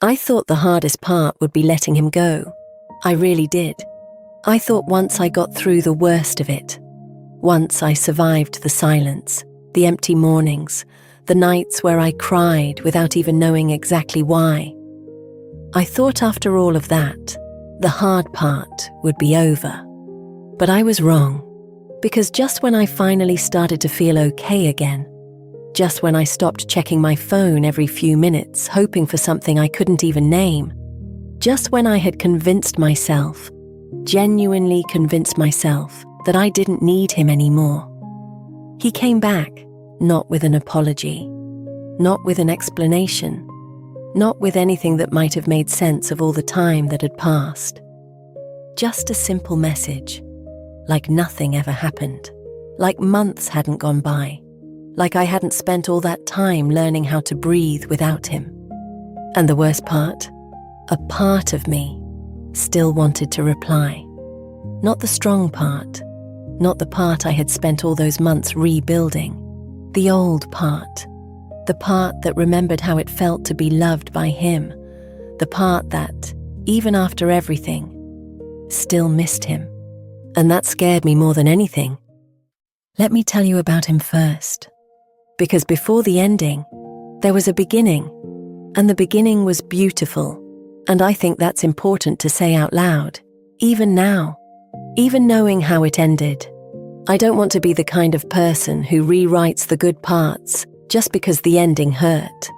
I thought the hardest part would be letting him go. I really did. I thought once I got through the worst of it, once I survived the silence, the empty mornings, the nights where I cried without even knowing exactly why, I thought after all of that, the hard part would be over. But I was wrong, because just when I finally started to feel okay again, just when I stopped checking my phone every few minutes, hoping for something I couldn't even name, just when I had convinced myself, genuinely convinced myself, that I didn't need him anymore, he came back, not with an apology, not with an explanation, not with anything that might have made sense of all the time that had passed. Just a simple message, like nothing ever happened, like months hadn't gone by, like I hadn't spent all that time learning how to breathe without him. And the worst part, a part of me still wanted to reply. Not the strong part, not the part I had spent all those months rebuilding, the old part, the part that remembered how it felt to be loved by him, the part that, even after everything, still missed him. And that scared me more than anything. Let me tell you about him first. Because before the ending, there was a beginning, and the beginning was beautiful, and I think that's important to say out loud, even now, even knowing how it ended. I don't want to be the kind of person who rewrites the good parts just because the ending hurt.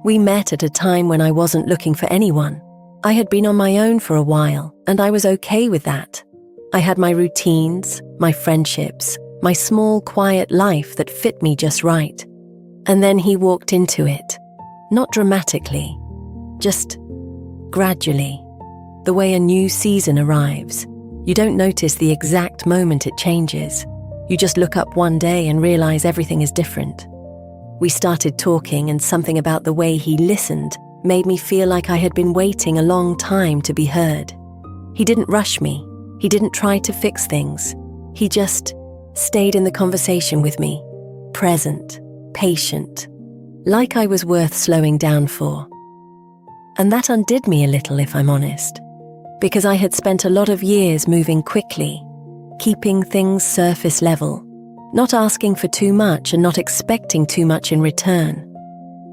We met at a time when I wasn't looking for anyone. I had been on my own for a while, and I was okay with that. I had my routines, my friendships, my small, quiet life that fit me just right. And then he walked into it. Not dramatically, just gradually. The way a new season arrives. You don't notice the exact moment it changes. You just look up one day and realize everything is different. We started talking, and something about the way he listened made me feel like I had been waiting a long time to be heard. He didn't rush me. He didn't try to fix things. He just stayed in the conversation with me, present, patient, like I was worth slowing down for. And that undid me a little, if I'm honest, because I had spent a lot of years moving quickly, keeping things surface level, not asking for too much and not expecting too much in return.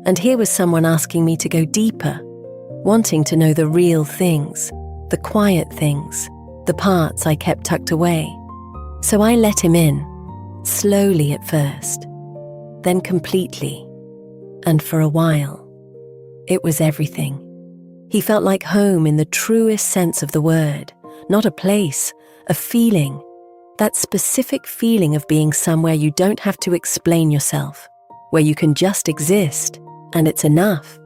And here was someone asking me to go deeper, wanting to know the real things, the quiet things, the parts I kept tucked away. So I let him in, slowly at first, then completely, and for a while. It was everything. He felt like home in the truest sense of the word, not a place, a feeling, that specific feeling of being somewhere you don't have to explain yourself, where you can just exist, and it's enough.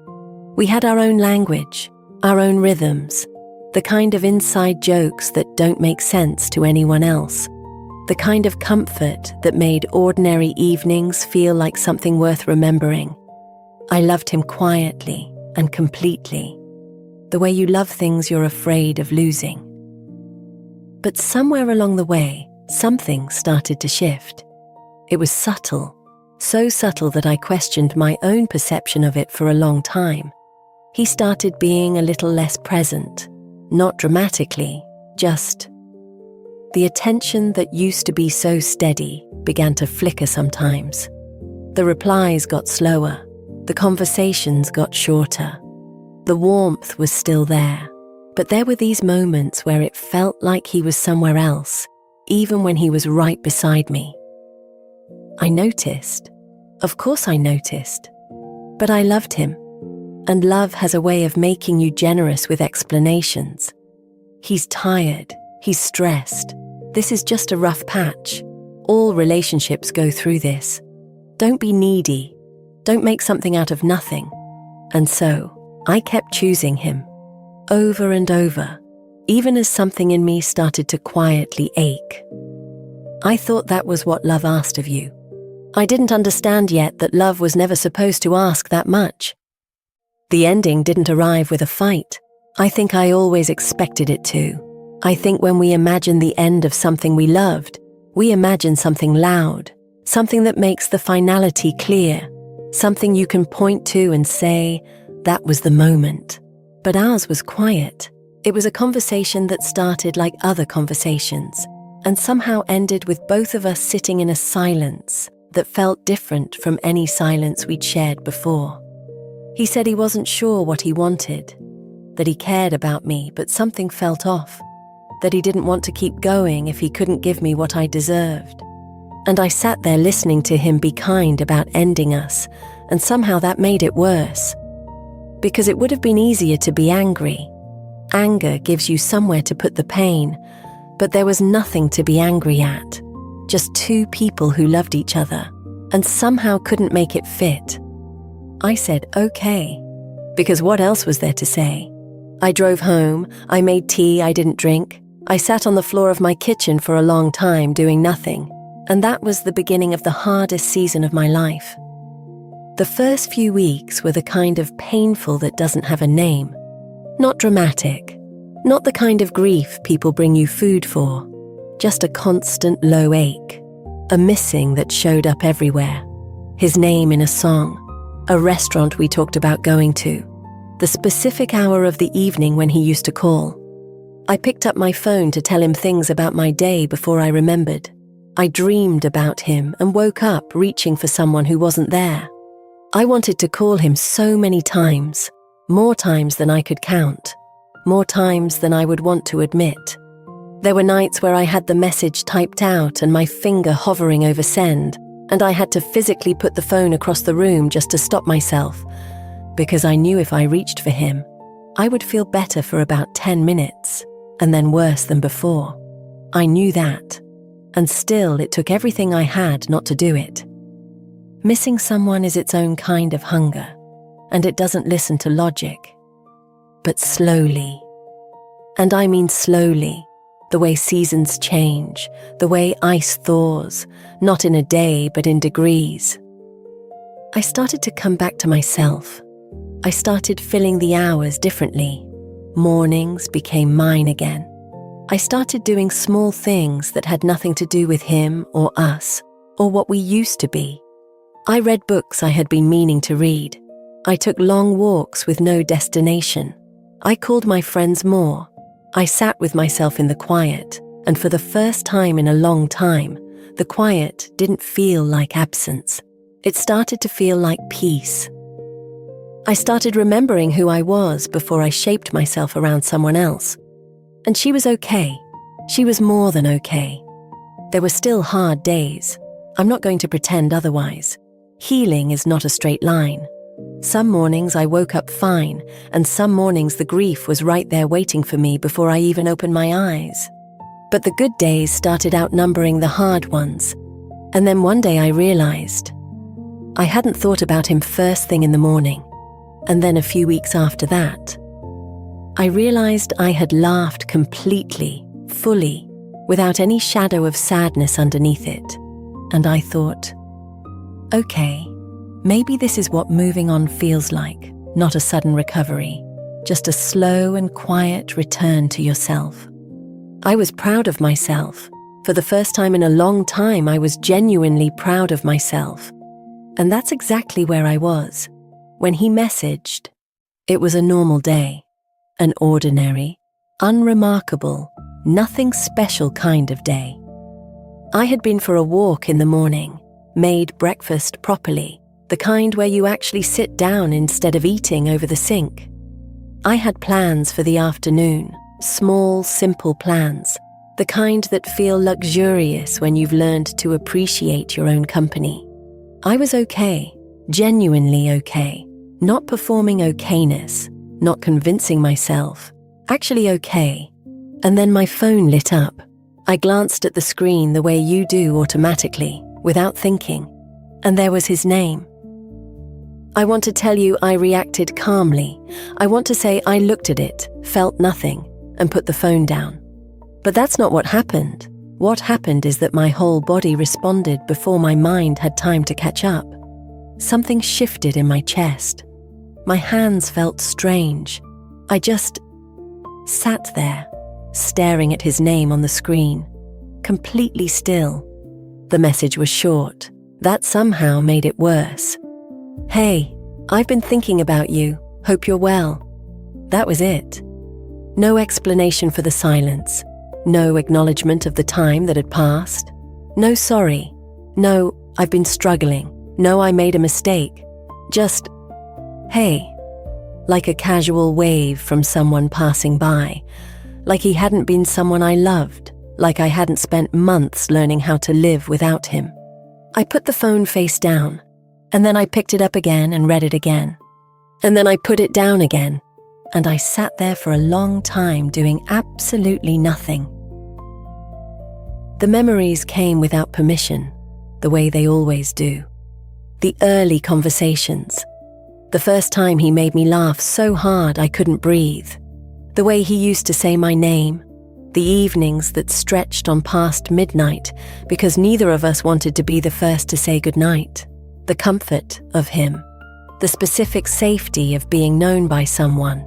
We had our own language, our own rhythms, the kind of inside jokes that don't make sense to anyone else, the kind of comfort that made ordinary evenings feel like something worth remembering. I loved him quietly and completely, the way you love things you're afraid of losing. But somewhere along the way, something started to shift. It was subtle, so subtle that I questioned my own perception of it for a long time. He started being a little less present, not dramatically, just. The attention that used to be so steady began to flicker sometimes. The replies got slower, the conversations got shorter. The warmth was still there, but there were these moments where it felt like he was somewhere else, even when he was right beside me. I noticed. Of course I noticed. But I loved him, and love has a way of making you generous with explanations. He's tired, he's stressed. This is just a rough patch. All relationships go through this. Don't be needy. Don't make something out of nothing. And so, I kept choosing him, over and over, even as something in me started to quietly ache. I thought that was what love asked of you. I didn't understand yet that love was never supposed to ask that much. The ending didn't arrive with a fight. I think I always expected it to. I think when we imagine the end of something we loved, we imagine something loud, something that makes the finality clear, something you can point to and say, that was the moment. But ours was quiet. It was a conversation that started like other conversations, and somehow ended with both of us sitting in a silence that felt different from any silence we'd shared before. He said he wasn't sure what he wanted, that he cared about me but something felt off, that he didn't want to keep going if he couldn't give me what I deserved. And I sat there listening to him be kind about ending us, and somehow that made it worse. Because it would have been easier to be angry. Anger gives you somewhere to put the pain, but there was nothing to be angry at. Just two people who loved each other, and somehow couldn't make it fit. I said, okay, because what else was there to say? I drove home, I made tea I didn't drink. I sat on the floor of my kitchen for a long time doing nothing, and that was the beginning of the hardest season of my life. The first few weeks were the kind of painful that doesn't have a name. Not dramatic, not the kind of grief people bring you food for, just a constant low ache, a missing that showed up everywhere. His name in a song, a restaurant we talked about going to, the specific hour of the evening when he used to call. I picked up my phone to tell him things about my day before I remembered. I dreamed about him and woke up reaching for someone who wasn't there. I wanted to call him so many times, more times than I could count, more times than I would want to admit. There were nights where I had the message typed out and my finger hovering over send, and I had to physically put the phone across the room just to stop myself, because I knew if I reached for him, I would feel better for about 10 minutes, and then worse than before. I knew that, and still it took everything I had not to do it. Missing someone is its own kind of hunger, and it doesn't listen to logic. But slowly, and I mean slowly, the way seasons change, the way ice thaws, not in a day but in degrees. I started to come back to myself. I started filling the hours differently. Mornings became mine again. I started doing small things that had nothing to do with him or us, or what we used to be. I read books I had been meaning to read. I took long walks with no destination. I called my friends more. I sat with myself in the quiet, and for the first time in a long time, the quiet didn't feel like absence. It started to feel like peace. I started remembering who I was before I shaped myself around someone else. And she was okay. She was more than okay. There were still hard days. I'm not going to pretend otherwise. Healing is not a straight line. Some mornings I woke up fine, and some mornings the grief was right there waiting for me before I even opened my eyes. But the good days started outnumbering the hard ones. And then one day I realized I hadn't thought about him first thing in the morning. And then a few weeks after that, I realized I had laughed completely, fully, without any shadow of sadness underneath it. And I thought, okay, maybe this is what moving on feels like, not a sudden recovery, just a slow and quiet return to yourself. I was proud of myself. For the first time in a long time, I was genuinely proud of myself. And that's exactly where I was. When he messaged, it was a normal day, an ordinary, unremarkable, nothing special kind of day. I had been for a walk in the morning, made breakfast properly, the kind where you actually sit down instead of eating over the sink. I had plans for the afternoon, small, simple plans, the kind that feel luxurious when you've learned to appreciate your own company. I was okay, genuinely okay, not performing okayness, not convincing myself, actually okay. And then my phone lit up. I glanced at the screen the way you do automatically, without thinking, and there was his name. I want to tell you I reacted calmly. I want to say I looked at it, felt nothing, and put the phone down. But that's not what happened. What happened is that my whole body responded before my mind had time to catch up. Something shifted in my chest. My hands felt strange. I just sat there, staring at his name on the screen, completely still. The message was short. That somehow made it worse. Hey, I've been thinking about you. Hope you're well. That was it. No explanation for the silence. No acknowledgement of the time that had passed. No sorry. No, I've been struggling. No, I made a mistake. Just, hey. Like a casual wave from someone passing by. Like he hadn't been someone I loved. Like I hadn't spent months learning how to live without him. I put the phone face down, and then I picked it up again and read it again. And then I put it down again, and I sat there for a long time doing absolutely nothing. The memories came without permission, the way they always do. The early conversations. The first time he made me laugh so hard I couldn't breathe. The way he used to say my name. The evenings that stretched on past midnight because neither of us wanted to be the first to say goodnight. The comfort of him. The specific safety of being known by someone.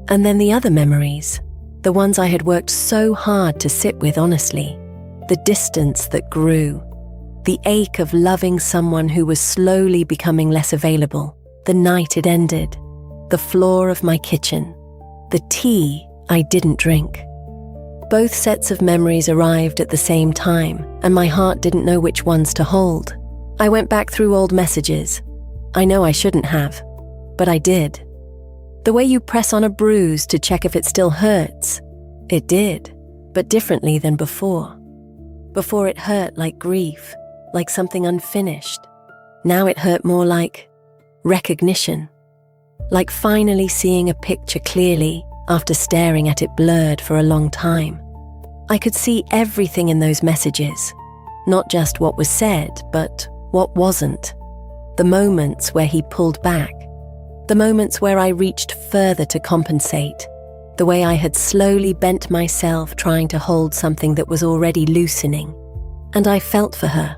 And then the other memories. The ones I had worked so hard to sit with honestly. The distance that grew. The ache of loving someone who was slowly becoming less available. The night it ended. The floor of my kitchen. The tea I didn't drink. Both sets of memories arrived at the same time, and my heart didn't know which ones to hold. I went back through old messages. I know I shouldn't have, but I did. The way you press on a bruise to check if it still hurts. It did, but differently than before. Before it hurt like grief, like something unfinished. Now it hurt more like recognition. Like finally seeing a picture clearly after staring at it blurred for a long time. I could see everything in those messages, not just what was said, but what wasn't. The moments where he pulled back, the moments where I reached further to compensate, the way I had slowly bent myself trying to hold something that was already loosening. And I felt for her,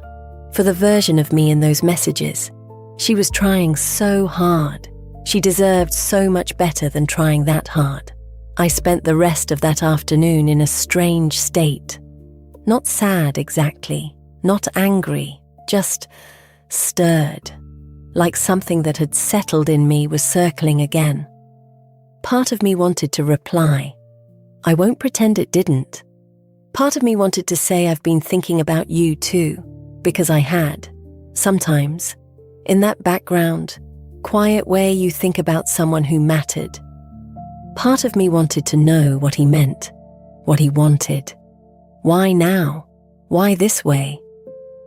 for the version of me in those messages. She was trying so hard. She deserved so much better than trying that hard. I spent the rest of that afternoon in a strange state. Not sad exactly, not angry, just stirred. Like something that had settled in me was circling again. Part of me wanted to reply. I won't pretend it didn't. Part of me wanted to say I've been thinking about you too, because I had. Sometimes, in that background, quiet way you think about someone who mattered. Part of me wanted to know what he meant, what he wanted. Why now? Why this way?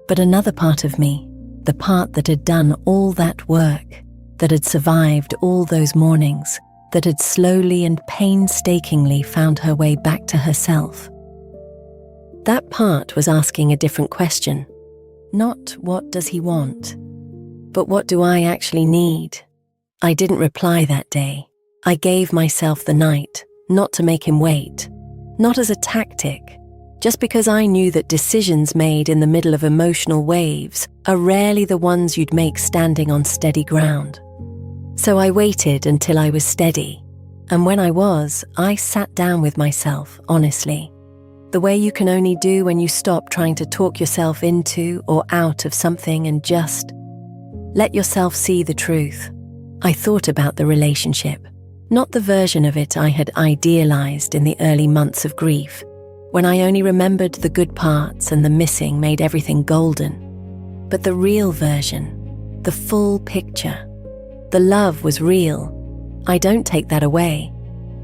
But another part of me, the part that had done all that work, that had survived all those mornings, that had slowly and painstakingly found her way back to herself. That part was asking a different question. Not what does he want, but what do I actually need? I didn't reply that day. I gave myself the night, not to make him wait, not as a tactic, just because I knew that decisions made in the middle of emotional waves are rarely the ones you'd make standing on steady ground. So I waited until I was steady, and when I was, I sat down with myself, honestly. The way you can only do when you stop trying to talk yourself into or out of something and just let yourself see the truth. I thought about the relationship, not the version of it I had idealized in the early months of grief, when I only remembered the good parts and the missing made everything golden. But the real version, the full picture. The love was real. I don't take that away.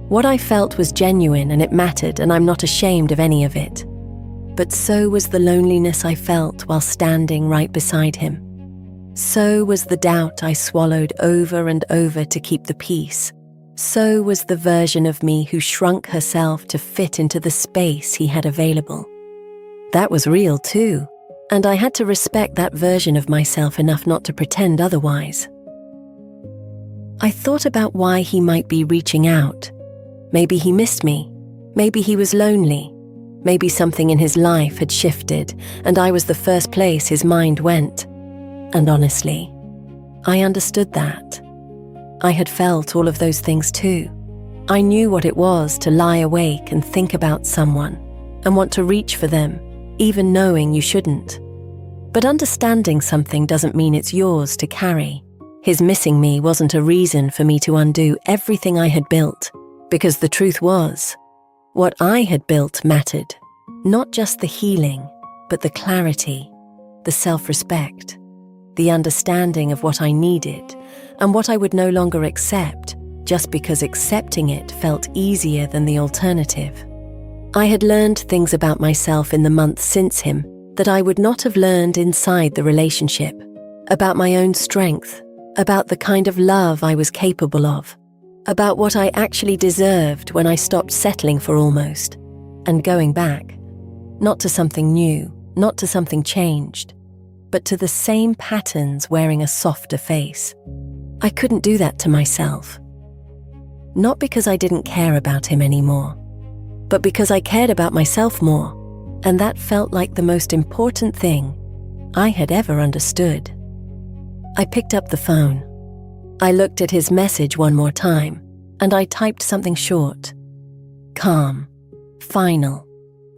What I felt was genuine and it mattered, and I'm not ashamed of any of it. But so was the loneliness I felt while standing right beside him. So was the doubt I swallowed over and over to keep the peace. So was the version of me who shrunk herself to fit into the space he had available. That was real too, and I had to respect that version of myself enough not to pretend otherwise. I thought about why he might be reaching out. Maybe he missed me. Maybe he was lonely. Maybe something in his life had shifted, and I was the first place his mind went. And honestly, I understood that. I had felt all of those things too. I knew what it was to lie awake and think about someone and want to reach for them, even knowing you shouldn't. But understanding something doesn't mean it's yours to carry. His missing me wasn't a reason for me to undo everything I had built, because the truth was, what I had built mattered. Not just the healing, but the clarity, the self-respect, the understanding of what I needed and what I would no longer accept just because accepting it felt easier than the alternative. I had learned things about myself in the months since him that I would not have learned inside the relationship, about my own strength, about the kind of love I was capable of, about what I actually deserved when I stopped settling for almost, and going back, not to something new, not to something changed, but to the same patterns wearing a softer face. I couldn't do that to myself. Not because I didn't care about him anymore, but because I cared about myself more, and that felt like the most important thing I had ever understood. I picked up the phone. I looked at his message one more time, and I typed something short. Calm, final,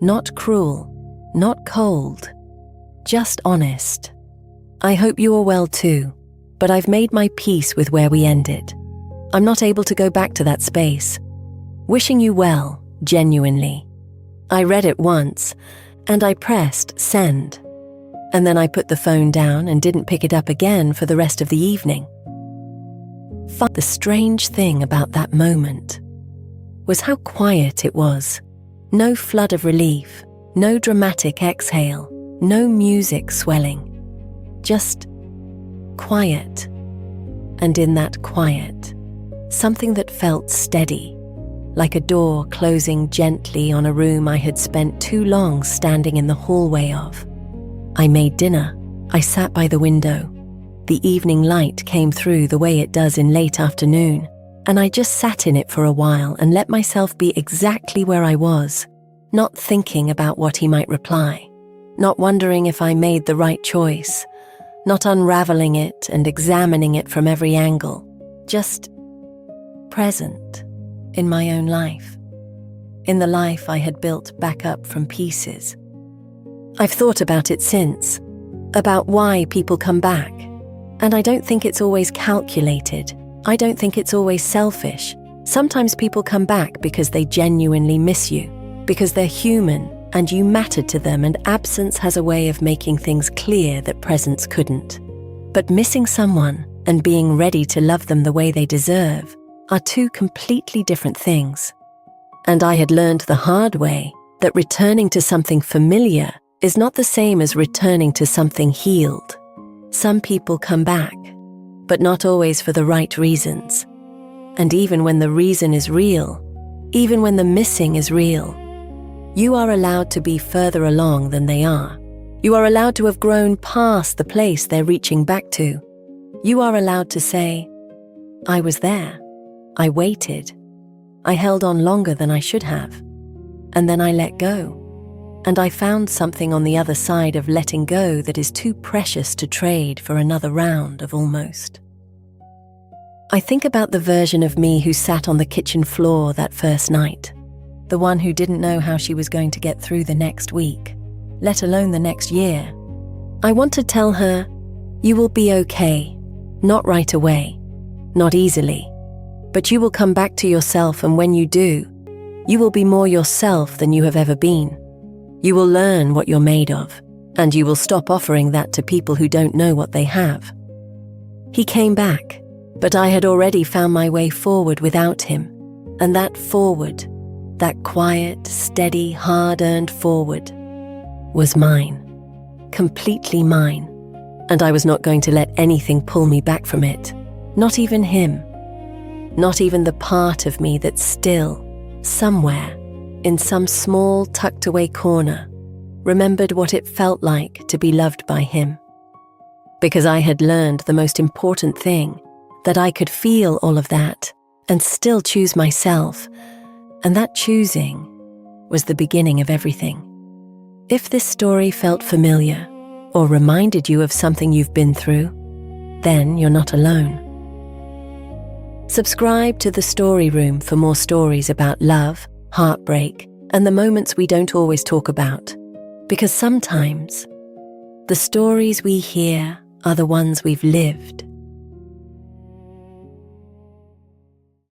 not cruel, not cold, just honest. I hope you are well too, but I've made my peace with where we ended. I'm not able to go back to that space. Wishing you well, genuinely. I read it once, and I pressed send. And then I put the phone down and didn't pick it up again for the rest of the evening. The strange thing about that moment was how quiet it was. No flood of relief, no dramatic exhale, no music swelling. Just quiet. And in that quiet, something that felt steady, like a door closing gently on a room I had spent too long standing in the hallway of. I made dinner. I sat by the window. The evening light came through the way it does in late afternoon, and I just sat in it for a while and let myself be exactly where I was, not thinking about what he might reply, not wondering if I made the right choice, not unraveling it and examining it from every angle, just present in my own life, in the life I had built back up from pieces. I've thought about it since, about why people come back, and I don't think it's always calculated. I don't think it's always selfish. Sometimes people come back because they genuinely miss you, because they're human and you matter to them, and absence has a way of making things clear that presence couldn't. But missing someone and being ready to love them the way they deserve are two completely different things. And I had learned the hard way that returning to something familiar is not the same as returning to something healed. Some people come back, but not always for the right reasons. And even when the reason is real, even when the missing is real, you are allowed to be further along than they are. You are allowed to have grown past the place they're reaching back to. You are allowed to say, I was there. I waited. I held on longer than I should have. And then I let go. And I found something on the other side of letting go that is too precious to trade for another round of almost. I think about the version of me who sat on the kitchen floor that first night, the one who didn't know how she was going to get through the next week, let alone the next year. I want to tell her, you will be okay, not right away, not easily, but you will come back to yourself, and when you do, you will be more yourself than you have ever been. You will learn what you're made of, and you will stop offering that to people who don't know what they have. He came back, but I had already found my way forward without him, and that forward, that quiet, steady, hard-earned forward, was mine, completely mine, and I was not going to let anything pull me back from it, not even him, not even the part of me that still, somewhere, in some small, tucked-away corner, remembered what it felt like to be loved by him. Because I had learned the most important thing, that I could feel all of that and still choose myself, and that choosing was the beginning of everything. If this story felt familiar or reminded you of something you've been through, then you're not alone. Subscribe to The Story Room for more stories about love, heartbreak, and the moments we don't always talk about. Because sometimes, the stories we hear are the ones we've lived.